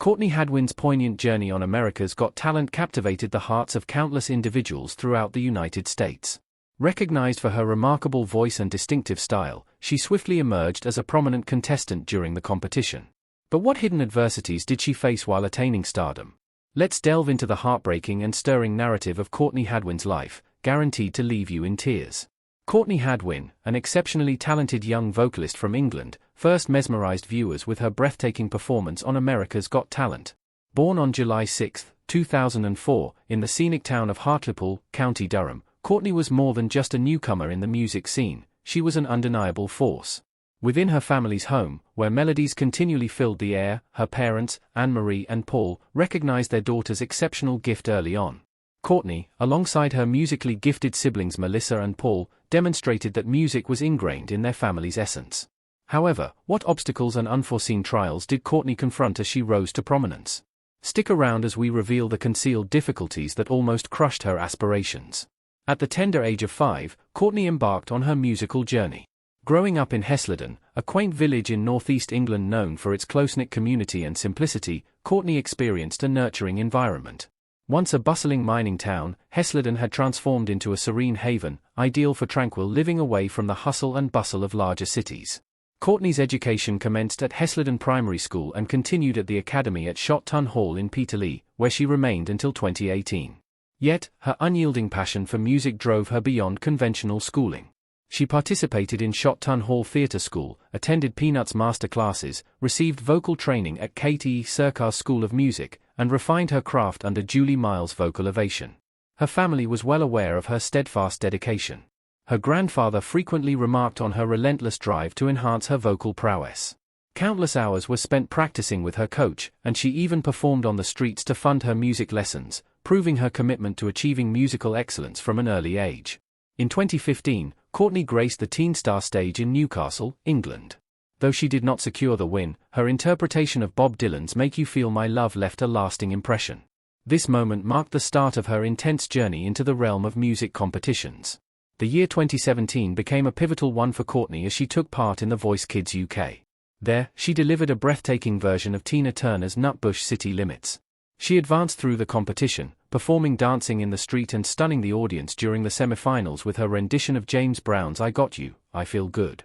Courtney Hadwin's poignant journey on America's Got Talent captivated the hearts of countless individuals throughout the United States. Recognized for her remarkable voice and distinctive style, she swiftly emerged as a prominent contestant during the competition. But what hidden adversities did she face while attaining stardom? Let's delve into the heartbreaking and stirring narrative of Courtney Hadwin's life, guaranteed to leave you in tears. Courtney Hadwin, an exceptionally talented young vocalist from England, first mesmerized viewers with her breathtaking performance on America's Got Talent. Born on July 6, 2004, in the scenic town of Hartlepool, County Durham, Courtney was more than just a newcomer in the music scene. She was an undeniable force. Within her family's home, where melodies continually filled the air, her parents, Anne-Marie and Paul, recognized their daughter's exceptional gift early on. Courtney, alongside her musically gifted siblings Melissa and Paul, demonstrated that music was ingrained in their family's essence. However, what obstacles and unforeseen trials did Courtney confront as she rose to prominence? Stick around as we reveal the concealed difficulties that almost crushed her aspirations. At the tender age of 5, Courtney embarked on her musical journey. Growing up in Hesleden, a quaint village in northeast England known for its close-knit community and simplicity, Courtney experienced a nurturing environment. Once a bustling mining town, Hesleden had transformed into a serene haven, ideal for tranquil living away from the hustle and bustle of larger cities. Courtney's education commenced at Hesleden Primary School and continued at the academy at Shot Ton Hall in Peterlee, where she remained until 2018. Yet, her unyielding passion for music drove her beyond conventional schooling. She participated in Shot Ton Hall Theatre School, attended Peanuts master classes, received vocal training at Katie Serkar's School of Music, and refined her craft under Julie Miles' vocal ovation. Her family was well aware of her steadfast dedication. Her grandfather frequently remarked on her relentless drive to enhance her vocal prowess. Countless hours were spent practicing with her coach, and she even performed on the streets to fund her music lessons, proving her commitment to achieving musical excellence from an early age. In 2015, Courtney graced the Teen Star stage in Newcastle, England. Though she did not secure the win, her interpretation of Bob Dylan's Make You Feel My Love left a lasting impression. This moment marked the start of her intense journey into the realm of music competitions. The year 2017 became a pivotal one for Courtney as she took part in The Voice Kids UK. There, she delivered a breathtaking version of Tina Turner's Nutbush City Limits. She advanced through the competition, performing Dancing in the Street and stunning the audience during the semi-finals with her rendition of James Brown's I Got You, I Feel Good.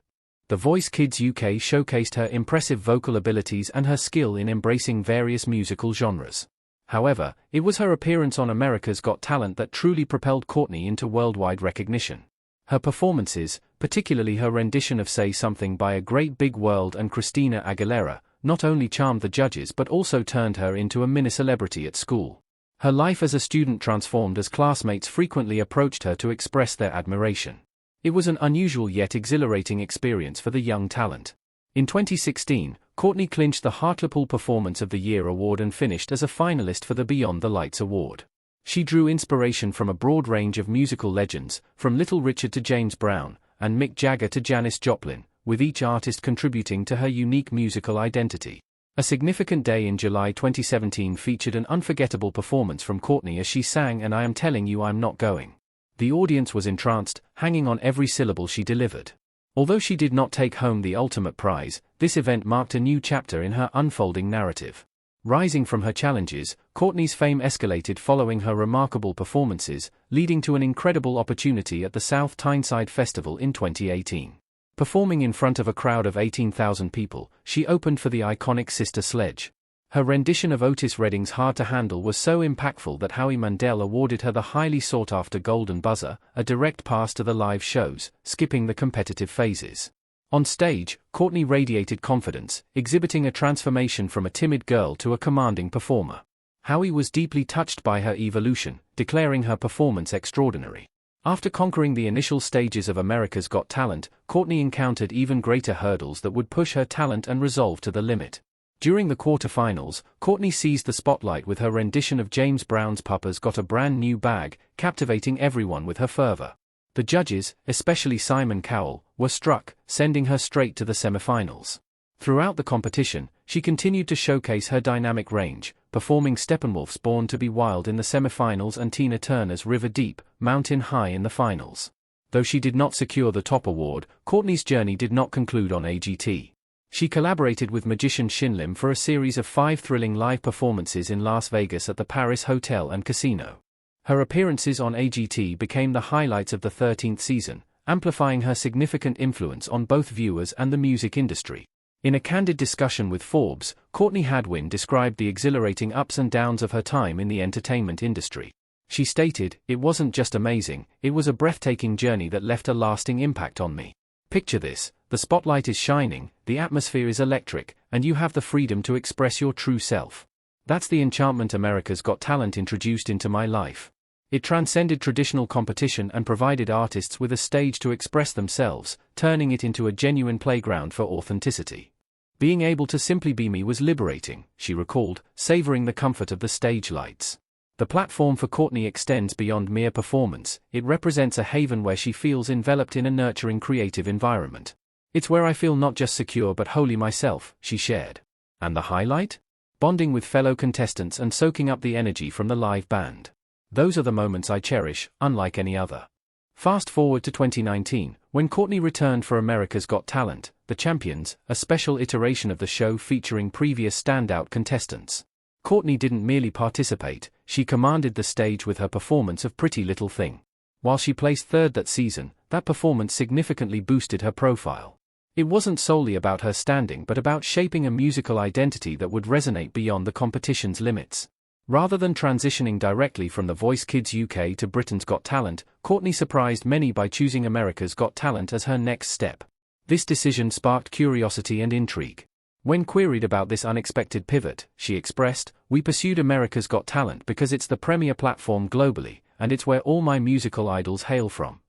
The Voice Kids UK showcased her impressive vocal abilities and her skill in embracing various musical genres. However, it was her appearance on America's Got Talent that truly propelled Courtney into worldwide recognition. Her performances, particularly her rendition of Say Something by A Great Big World and Christina Aguilera, not only charmed the judges but also turned her into a mini-celebrity at school. Her life as a student transformed as classmates frequently approached her to express their admiration. It was an unusual yet exhilarating experience for the young talent. In 2016, Courtney clinched the Hartlepool Performance of the Year award and finished as a finalist for the Beyond the Lights award. She drew inspiration from a broad range of musical legends, from Little Richard to James Brown, and Mick Jagger to Janis Joplin, with each artist contributing to her unique musical identity. A significant day in July 2017 featured an unforgettable performance from Courtney as she sang And I Am Telling You I'm Not Going. The audience was entranced, hanging on every syllable she delivered. Although she did not take home the ultimate prize, this event marked a new chapter in her unfolding narrative. Rising from her challenges, Courtney's fame escalated following her remarkable performances, leading to an incredible opportunity at the South Tyneside Festival in 2018. Performing in front of a crowd of 18,000 people, she opened for the iconic Sister Sledge. Her rendition of Otis Redding's Hard to Handle was so impactful that Howie Mandel awarded her the highly sought-after Golden Buzzer, a direct pass to the live shows, skipping the competitive phases. On stage, Courtney radiated confidence, exhibiting a transformation from a timid girl to a commanding performer. Howie was deeply touched by her evolution, declaring her performance extraordinary. After conquering the initial stages of America's Got Talent, Courtney encountered even greater hurdles that would push her talent and resolve to the limit. During the quarterfinals, Courtney seized the spotlight with her rendition of James Brown's Papa's Got a Brand New Bag, captivating everyone with her fervor. The judges, especially Simon Cowell, were struck, sending her straight to the semifinals. Throughout the competition, she continued to showcase her dynamic range, performing Steppenwolf's Born to be Wild in the semifinals and Tina Turner's River Deep, Mountain High in the finals. Though she did not secure the top award, Courtney's journey did not conclude on AGT. She collaborated with magician Shinlim for a series of 5 thrilling live performances in Las Vegas at the Paris Hotel and Casino. Her appearances on AGT became the highlights of the 13th season, amplifying her significant influence on both viewers and the music industry. In a candid discussion with Forbes, Courtney Hadwin described the exhilarating ups and downs of her time in the entertainment industry. She stated, "It wasn't just amazing, it was a breathtaking journey that left a lasting impact on me. Picture this, the spotlight is shining, the atmosphere is electric, and you have the freedom to express your true self. That's the enchantment America's Got Talent introduced into my life. It transcended traditional competition and provided artists with a stage to express themselves, turning it into a genuine playground for authenticity. Being able to simply be me was liberating," she recalled, savoring the comfort of the stage lights. The platform for Courtney extends beyond mere performance. It represents a haven where she feels enveloped in a nurturing creative environment. "It's where I feel not just secure but wholly myself," she shared. And the highlight? Bonding with fellow contestants and soaking up the energy from the live band. "Those are the moments I cherish, unlike any other." Fast forward to 2019, when Courtney returned for America's Got Talent, The Champions, a special iteration of the show featuring previous standout contestants. Courtney didn't merely participate, she commanded the stage with her performance of Pretty Little Thing. While she placed third that season, that performance significantly boosted her profile. It wasn't solely about her standing but about shaping a musical identity that would resonate beyond the competition's limits. Rather than transitioning directly from The Voice Kids UK to Britain's Got Talent, Courtney surprised many by choosing America's Got Talent as her next step. This decision sparked curiosity and intrigue. When queried about this unexpected pivot, she expressed, "We pursued America's Got Talent because it's the premier platform globally, and it's where all my musical idols hail from."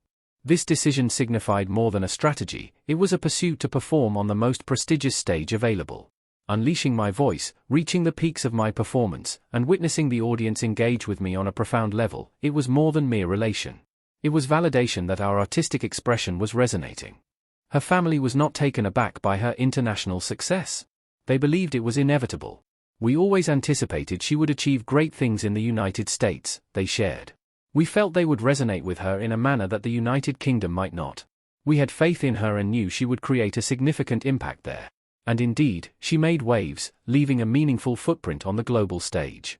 This decision signified more than a strategy, it was a pursuit to perform on the most prestigious stage available. Unleashing my voice, reaching the peaks of my performance, and witnessing the audience engage with me on a profound level, it was more than mere relation. It was validation that our artistic expression was resonating. Her family was not taken aback by her international success. They believed it was inevitable. "We always anticipated she would achieve great things in the United States," they shared. "We felt they would resonate with her in a manner that the United Kingdom might not. We had faith in her and knew she would create a significant impact there." And indeed, she made waves, leaving a meaningful footprint on the global stage.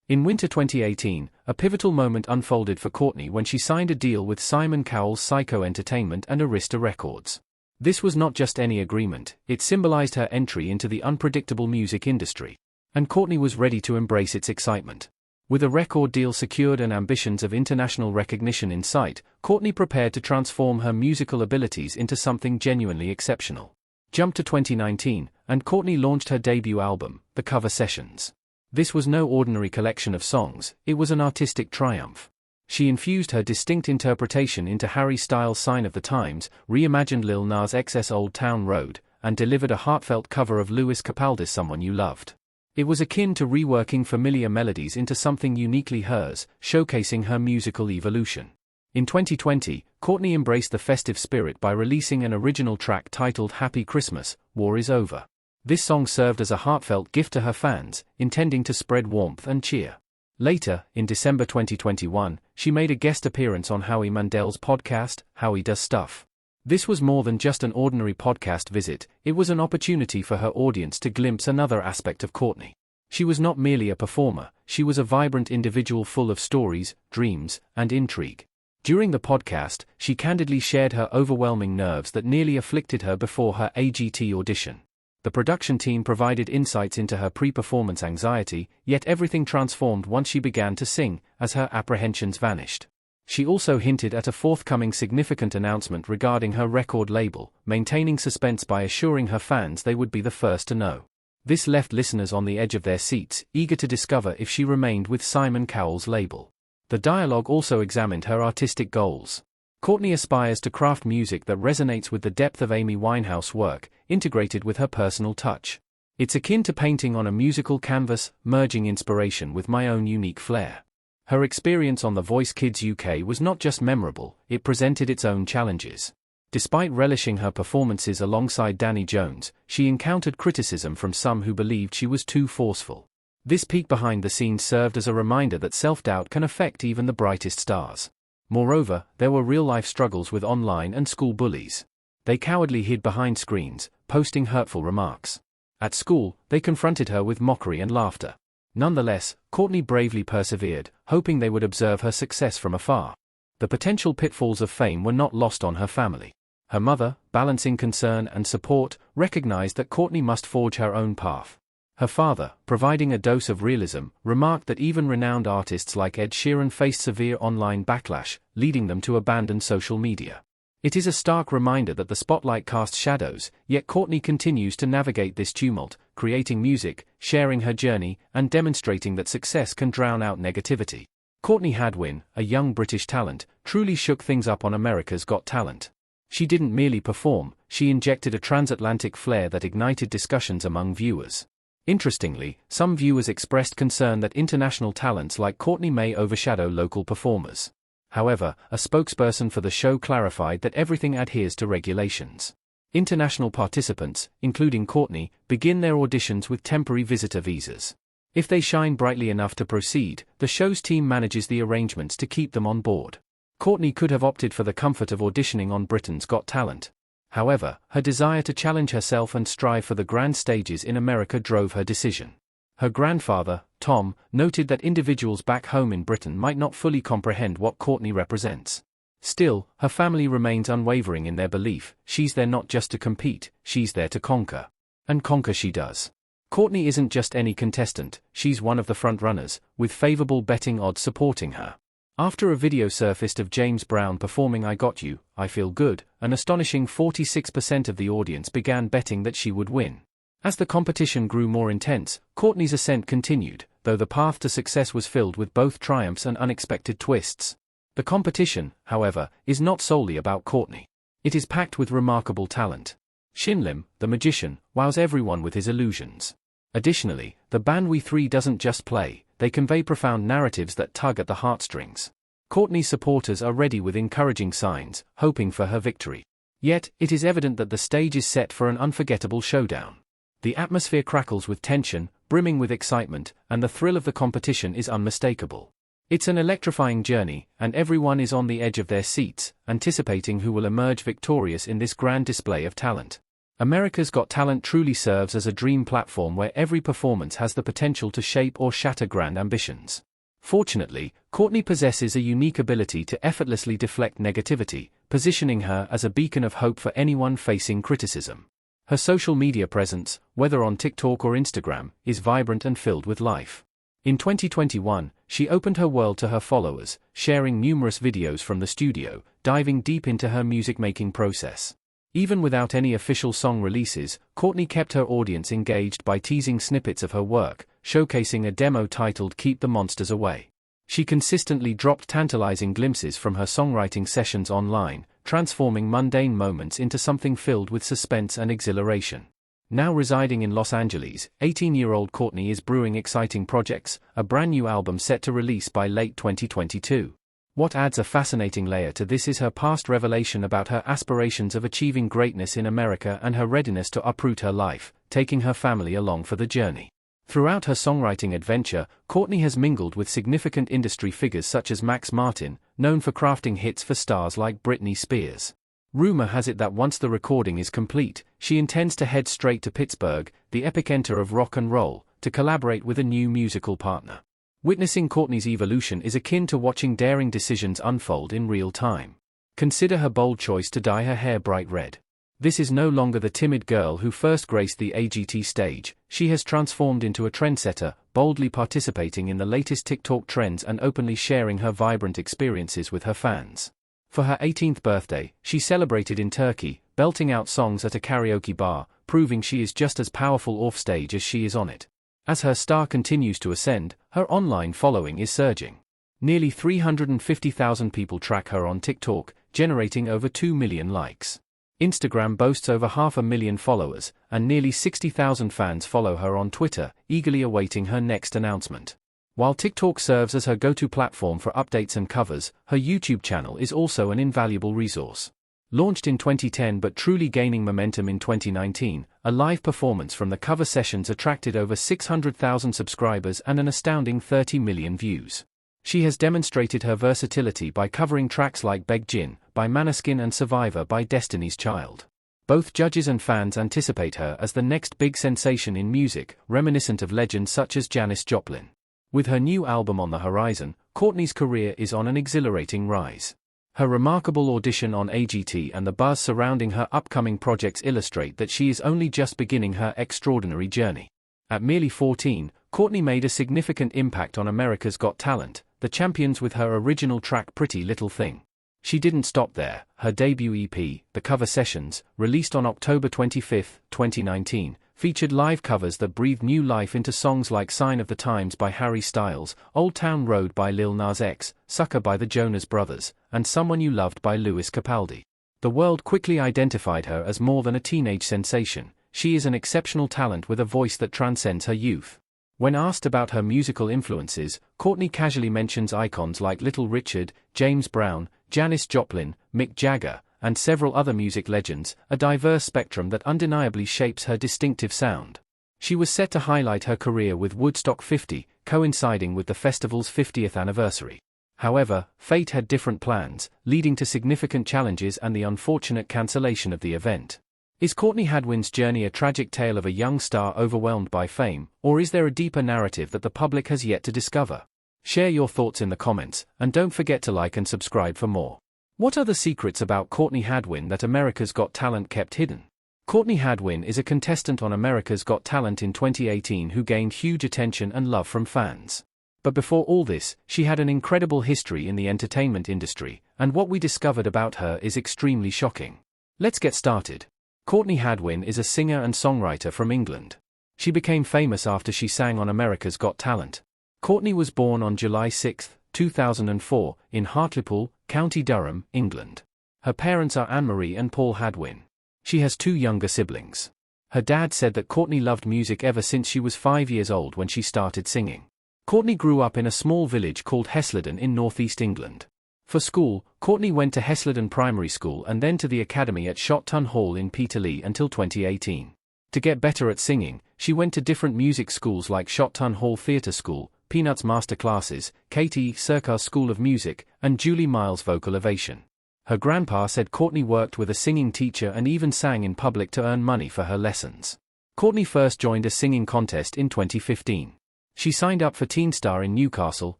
In winter 2018, a pivotal moment unfolded for Courtney when she signed a deal with Simon Cowell's Psycho Entertainment and Arista Records. This was not just any agreement, it symbolized her entry into the unpredictable music industry. And Courtney was ready to embrace its excitement. With a record deal secured and ambitions of international recognition in sight, Courtney prepared to transform her musical abilities into something genuinely exceptional. Jump to 2019, and Courtney launched her debut album, The Cover Sessions. This was no ordinary collection of songs, it was an artistic triumph. She infused her distinct interpretation into Harry Styles' Sign of the Times, reimagined Lil Nas X's Old Town Road, and delivered a heartfelt cover of Lewis Capaldi's Someone You Loved. It was akin to reworking familiar melodies into something uniquely hers, showcasing her musical evolution. In 2020, Courtney embraced the festive spirit by releasing an original track titled Happy Christmas, War Is Over. This song served as a heartfelt gift to her fans, intending to spread warmth and cheer. Later, in December 2021, she made a guest appearance on Howie Mandel's podcast, Howie Does Stuff. This was more than just an ordinary podcast visit, it was an opportunity for her audience to glimpse another aspect of Courtney. She was not merely a performer, she was a vibrant individual full of stories, dreams, and intrigue. During the podcast, she candidly shared her overwhelming nerves that nearly afflicted her before her AGT audition. The production team provided insights into her pre-performance anxiety, yet everything transformed once she began to sing, as her apprehensions vanished. She also hinted at a forthcoming significant announcement regarding her record label, maintaining suspense by assuring her fans they would be the first to know. This left listeners on the edge of their seats, eager to discover if she remained with Simon Cowell's label. The dialogue also examined her artistic goals. Courtney aspires to craft music that resonates with the depth of Amy Winehouse's work, integrated with her personal touch. It's akin to painting on a musical canvas, merging inspiration with my own unique flair. Her experience on The Voice Kids UK was not just memorable, it presented its own challenges. Despite relishing her performances alongside Danny Jones, she encountered criticism from some who believed she was too forceful. This peek behind the scenes served as a reminder that self-doubt can affect even the brightest stars. Moreover, there were real-life struggles with online and school bullies. They cowardly hid behind screens, posting hurtful remarks. At school, they confronted her with mockery and laughter. Nonetheless, Courtney bravely persevered, hoping they would observe her success from afar. The potential pitfalls of fame were not lost on her family. Her mother, balancing concern and support, recognized that Courtney must forge her own path. Her father, providing a dose of realism, remarked that even renowned artists like Ed Sheeran faced severe online backlash, leading them to abandon social media. It is a stark reminder that the spotlight casts shadows, yet Courtney continues to navigate this tumult, creating music, sharing her journey, and demonstrating that success can drown out negativity. Courtney Hadwin, a young British talent, truly shook things up on America's Got Talent. She didn't merely perform, she injected a transatlantic flair that ignited discussions among viewers. Interestingly, some viewers expressed concern that international talents like Courtney may overshadow local performers. However, a spokesperson for the show clarified that everything adheres to regulations. International participants, including Courtney, begin their auditions with temporary visitor visas. If they shine brightly enough to proceed, the show's team manages the arrangements to keep them on board. Courtney could have opted for the comfort of auditioning on Britain's Got Talent. However, her desire to challenge herself and strive for the grand stages in America drove her decision. Her grandfather, Tom, noted that individuals back home in Britain might not fully comprehend what Courtney represents. Still, her family remains unwavering in their belief, she's there not just to compete, she's there to conquer. And conquer she does. Courtney isn't just any contestant, she's one of the frontrunners, with favorable betting odds supporting her. After a video surfaced of James Brown performing I Got You, I Feel Good, an astonishing 46% of the audience began betting that she would win. As the competition grew more intense, Courtney's ascent continued, though the path to success was filled with both triumphs and unexpected twists. The competition, however, is not solely about Courtney. It is packed with remarkable talent. Shinlim, the magician, wows everyone with his illusions. Additionally, the band We3 doesn't just play, they convey profound narratives that tug at the heartstrings. Courtney's supporters are ready with encouraging signs, hoping for her victory. Yet, it is evident that the stage is set for an unforgettable showdown. The atmosphere crackles with tension, brimming with excitement, and the thrill of the competition is unmistakable. It's an electrifying journey, and everyone is on the edge of their seats, anticipating who will emerge victorious in this grand display of talent. America's Got Talent truly serves as a dream platform where every performance has the potential to shape or shatter grand ambitions. Fortunately, Courtney possesses a unique ability to effortlessly deflect negativity, positioning her as a beacon of hope for anyone facing criticism. Her social media presence, whether on TikTok or Instagram, is vibrant and filled with life. In 2021, she opened her world to her followers, sharing numerous videos from the studio, diving deep into her music-making process. Even without any official song releases, Courtney kept her audience engaged by teasing snippets of her work, showcasing a demo titled Keep the Monsters Away. She consistently dropped tantalizing glimpses from her songwriting sessions online, transforming mundane moments into something filled with suspense and exhilaration. Now residing in Los Angeles, 18-year-old Courtney is brewing exciting projects, a brand new album set to release by late 2022. What adds a fascinating layer to this is her past revelation about her aspirations of achieving greatness in America and her readiness to uproot her life, taking her family along for the journey. Throughout her songwriting adventure, Courtney has mingled with significant industry figures such as Max Martin, known for crafting hits for stars like Britney Spears. Rumor has it that once the recording is complete, she intends to head straight to Pittsburgh, the epicenter of rock and roll, to collaborate with a new musical partner. Witnessing Courtney's evolution is akin to watching daring decisions unfold in real time. Consider her bold choice to dye her hair bright red. This is no longer the timid girl who first graced the AGT stage, she has transformed into a trendsetter, boldly participating in the latest TikTok trends and openly sharing her vibrant experiences with her fans. For her 18th birthday, she celebrated in Turkey, belting out songs at a karaoke bar, proving she is just as powerful offstage as she is on it. As her star continues to ascend, her online following is surging. Nearly 350,000 people track her on TikTok, generating over 2 million likes. Instagram boasts over 500,000 followers, and nearly 60,000 fans follow her on Twitter, eagerly awaiting her next announcement. While TikTok serves as her go-to platform for updates and covers, her YouTube channel is also an invaluable resource. Launched in 2010 but truly gaining momentum in 2019, a live performance from the cover sessions attracted over 600,000 subscribers and an astounding 30 million views. She has demonstrated her versatility by covering tracks like Beg Jin by Maneskin and Survivor by Destiny's Child. Both judges and fans anticipate her as the next big sensation in music, reminiscent of legends such as Janis Joplin. With her new album on the horizon, Courtney's career is on an exhilarating rise. Her remarkable audition on AGT and the buzz surrounding her upcoming projects illustrate that she is only just beginning her extraordinary journey. At merely 14, Courtney made a significant impact on America's Got Talent, the champions, with her original track Pretty Little Thing. She didn't stop there. Her debut EP, The Cover Sessions, released on October 25, 2019, featured live covers that breathed new life into songs like Sign of the Times by Harry Styles, Old Town Road by Lil Nas X, Sucker by the Jonas Brothers, and Someone You Loved by Lewis Capaldi. The world quickly identified her as more than a teenage sensation. She is an exceptional talent with a voice that transcends her youth. When asked about her musical influences, Courtney casually mentions icons like Little Richard, James Brown, Janis Joplin, Mick Jagger, and several other music legends, a diverse spectrum that undeniably shapes her distinctive sound. She was set to highlight her career with Woodstock 50, coinciding with the festival's 50th anniversary. However, fate had different plans, leading to significant challenges and the unfortunate cancellation of the event. Is Courtney Hadwin's journey a tragic tale of a young star overwhelmed by fame, or is there a deeper narrative that the public has yet to discover? Share your thoughts in the comments, and don't forget to like and subscribe for more. What are the secrets about Courtney Hadwin that America's Got Talent kept hidden? Courtney Hadwin is a contestant on America's Got Talent in 2018 who gained huge attention and love from fans. But before all this, she had an incredible history in the entertainment industry, and what we discovered about her is extremely shocking. Let's get started. Courtney Hadwin is a singer and songwriter from England. She became famous after she sang on America's Got Talent. Courtney was born on July 6, 2004, in Hartlepool, County Durham, England. Her parents are Anne-Marie and Paul Hadwin. She has 2 younger siblings. Her dad said that Courtney loved music ever since she was 5 years old when she started singing. Courtney grew up in a small village called Hesleden in northeast England. For school, Courtney went to Hesleden Primary School and then to the academy at Shotton Hall in Peterlee until 2018. To get better at singing, she went to different music schools like Shotton Hall Theatre School, Peanuts Master Classes, Katie Serkar's School of Music, and Julie Miles Vocal Ovation. Her grandpa said Courtney worked with a singing teacher and even sang in public to earn money for her lessons. Courtney first joined a singing contest in 2015. She signed up for Teen Star in Newcastle,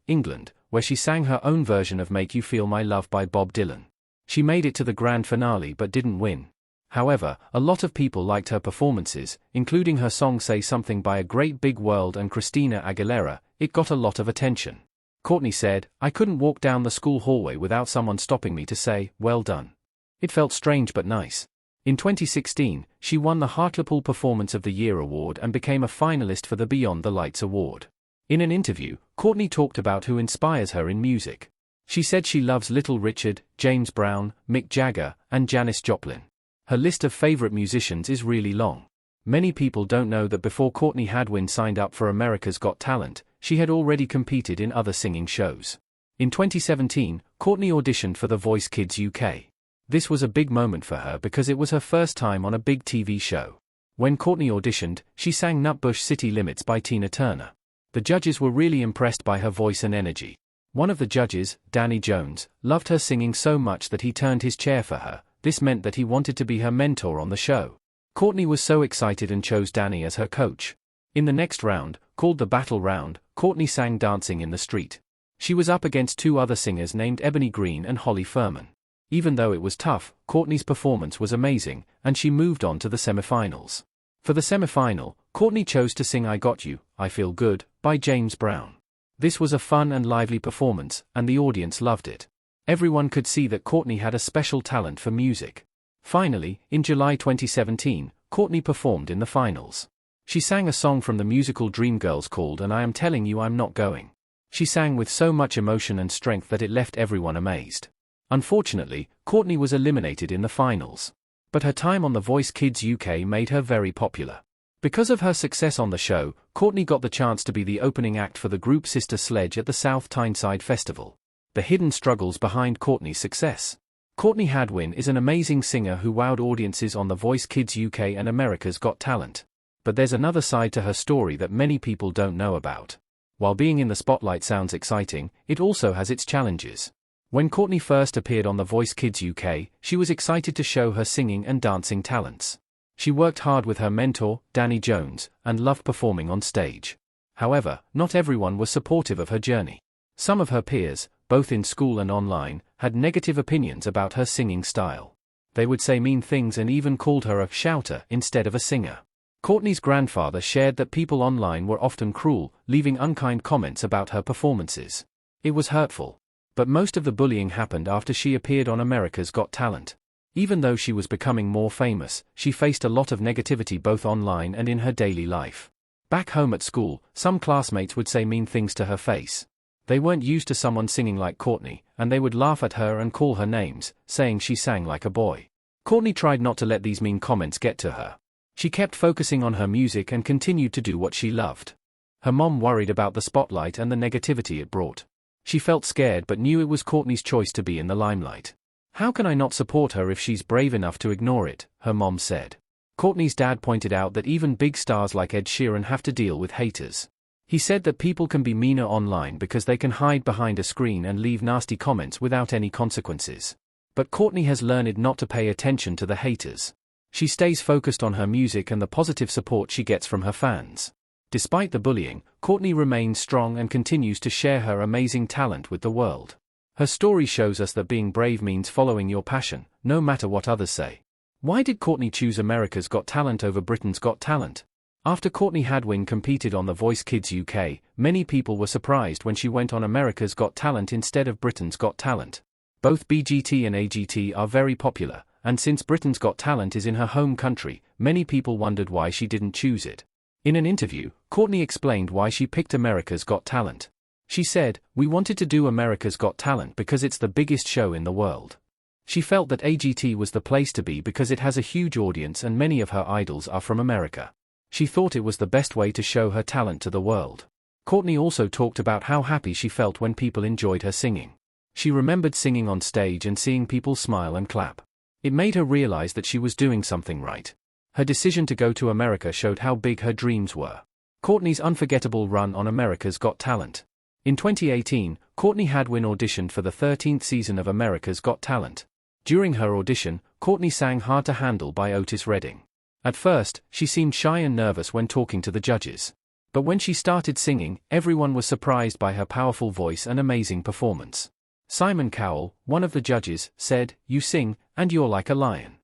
England, where she sang her own version of Make You Feel My Love by Bob Dylan. She made it to the grand finale but didn't win. However, a lot of people liked her performances, including her song Say Something by A Great Big World and Christina Aguilera. It got a lot of attention. Courtney said, "I couldn't walk down the school hallway without someone stopping me to say, well done. It felt strange but nice." In 2016, she won the Hartlepool Performance of the Year award and became a finalist for the Beyond the Lights award. In an interview, Courtney talked about who inspires her in music. She said she loves Little Richard, James Brown, Mick Jagger, and Janis Joplin. Her list of favorite musicians is really long. Many people don't know that before Courtney Hadwin signed up for America's Got Talent, she had already competed in other singing shows. In 2017, Courtney auditioned for The Voice Kids UK. This was a big moment for her because it was her first time on a big TV show. When Courtney auditioned, she sang Nutbush City Limits by Tina Turner. The judges were really impressed by her voice and energy. One of the judges, Danny Jones, loved her singing so much that he turned his chair for her. This meant that he wanted to be her mentor on the show. Courtney was so excited and chose Danny as her coach. In the next round, called the Battle Round, Courtney sang Dancing in the Street. She was up against 2 other singers named Ebony Green and Holly Furman. Even though it was tough, Courtney's performance was amazing, and she moved on to the semifinals. For the semifinal, Courtney chose to sing I Got You, I Feel Good, by James Brown. This was a fun and lively performance, and the audience loved it. Everyone could see that Courtney had a special talent for music. Finally, in July 2017, Courtney performed in the finals. She sang a song from the musical Dreamgirls called And I Am Telling You I'm Not Going. She sang with so much emotion and strength that it left everyone amazed. Unfortunately, Courtney was eliminated in the finals. But her time on The Voice Kids UK made her very popular. Because of her success on the show, Courtney got the chance to be the opening act for the group Sister Sledge at the South Tyneside Festival. The hidden struggles behind Courtney's success. Courtney Hadwin is an amazing singer who wowed audiences on The Voice Kids UK and America's Got Talent. But there's another side to her story that many people don't know about. While being in the spotlight sounds exciting, it also has its challenges. When Courtney first appeared on The Voice Kids UK, she was excited to show her singing and dancing talents. She worked hard with her mentor, Danny Jones, and loved performing on stage. However, not everyone was supportive of her journey. Some of her peers, both in school and online, had negative opinions about her singing style. They would say mean things and even called her a shouter instead of a singer. Courtney's grandfather shared that people online were often cruel, leaving unkind comments about her performances. It was hurtful. But most of the bullying happened after she appeared on America's Got Talent. Even though she was becoming more famous, she faced a lot of negativity both online and in her daily life. Back home at school, some classmates would say mean things to her face. They weren't used to someone singing like Courtney, and they would laugh at her and call her names, saying she sang like a boy. Courtney tried not to let these mean comments get to her. She kept focusing on her music and continued to do what she loved. Her mom worried about the spotlight and the negativity it brought. She felt scared but knew it was Courtney's choice to be in the limelight. "How can I not support her if she's brave enough to ignore it?" her mom said. Courtney's dad pointed out that even big stars like Ed Sheeran have to deal with haters. He said that people can be meaner online because they can hide behind a screen and leave nasty comments without any consequences. But Courtney has learned not to pay attention to the haters. She stays focused on her music and the positive support she gets from her fans. Despite the bullying, Courtney remains strong and continues to share her amazing talent with the world. Her story shows us that being brave means following your passion, no matter what others say. Why did Courtney choose America's Got Talent over Britain's Got Talent? After Courtney Hadwin competed on The Voice Kids UK, many people were surprised when she went on America's Got Talent instead of Britain's Got Talent. Both BGT and AGT are very popular, and since Britain's Got Talent is in her home country, many people wondered why she didn't choose it. In an interview, Courtney explained why she picked America's Got Talent. She said, "We wanted to do America's Got Talent because it's the biggest show in the world." She felt that AGT was the place to be because it has a huge audience and many of her idols are from America. She thought it was the best way to show her talent to the world. Courtney also talked about how happy she felt when people enjoyed her singing. She remembered singing on stage and seeing people smile and clap. It made her realize that she was doing something right. Her decision to go to America showed how big her dreams were. Courtney's unforgettable run on America's Got Talent. In 2018, Courtney Hadwin auditioned for the 13th season of America's Got Talent. During her audition, Courtney sang Hard to Handle by Otis Redding. At first, she seemed shy and nervous when talking to the judges. But when she started singing, everyone was surprised by her powerful voice and amazing performance. Simon Cowell, one of the judges, said, "You sing, and you're like a lion."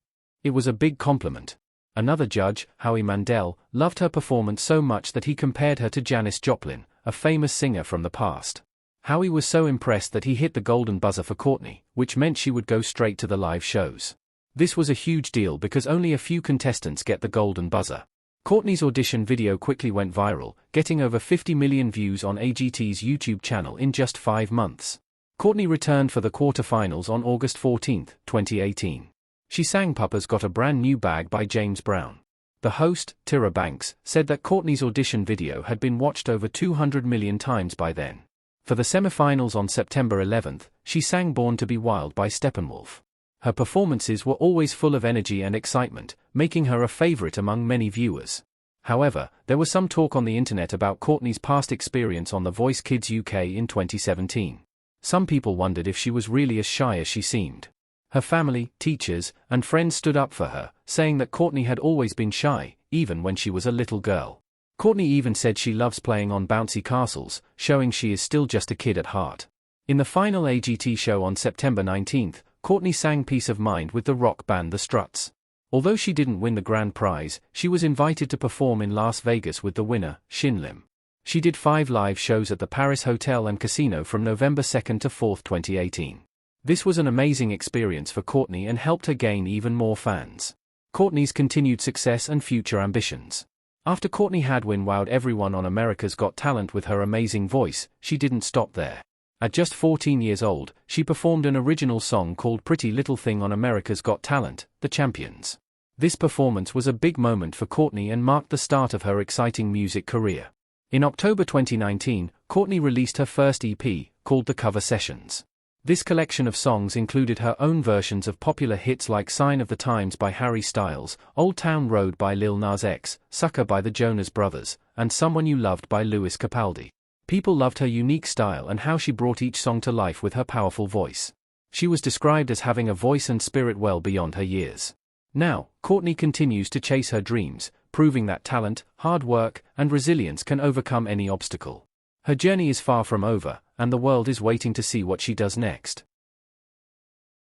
It was a big compliment. Another judge, Howie Mandel, loved her performance so much that he compared her to Janis Joplin, a famous singer from the past. Howie was so impressed that he hit the golden buzzer for Courtney, which meant she would go straight to the live shows. This was a huge deal because only a few contestants get the golden buzzer. Courtney's audition video quickly went viral, getting over 50 million views on AGT's YouTube channel in just 5 months. Courtney returned for the quarterfinals on August 14, 2018. She sang Papa's Got a Brand New Bag by James Brown. The host, Tyra Banks, said that Courtney's audition video had been watched over 200 million times by then. For the semifinals on September 11, she sang Born to be Wild by Steppenwolf. Her performances were always full of energy and excitement, making her a favorite among many viewers. However, there was some talk on the internet about Courtney's past experience on The Voice Kids UK in 2017. Some people wondered if she was really as shy as she seemed. Her family, teachers, and friends stood up for her, saying that Courtney had always been shy, even when she was a little girl. Courtney even said she loves playing on bouncy castles, showing she is still just a kid at heart. In the final AGT show on September 19, Courtney sang Peace of Mind with the rock band The Struts. Although she didn't win the grand prize, she was invited to perform in Las Vegas with the winner, Shin Lim. She did 5 live shows at the Paris Hotel and Casino from November 2 to 4, 2018. This was an amazing experience for Courtney and helped her gain even more fans. Courtney's continued success and future ambitions. After Courtney Hadwin wowed everyone on America's Got Talent with her amazing voice, she didn't stop there. At just 14 years old, she performed an original song called Pretty Little Thing on America's Got Talent, The Champions. This performance was a big moment for Courtney and marked the start of her exciting music career. In October 2019, Courtney released her first EP, called The Cover Sessions. This collection of songs included her own versions of popular hits like Sign of the Times by Harry Styles, Old Town Road by Lil Nas X, Sucker by the Jonas Brothers, and Someone You Loved by Lewis Capaldi. People loved her unique style and how she brought each song to life with her powerful voice. She was described as having a voice and spirit well beyond her years. Now, Courtney continues to chase her dreams, proving that talent, hard work, and resilience can overcome any obstacle. Her journey is far from over, and the world is waiting to see what she does next.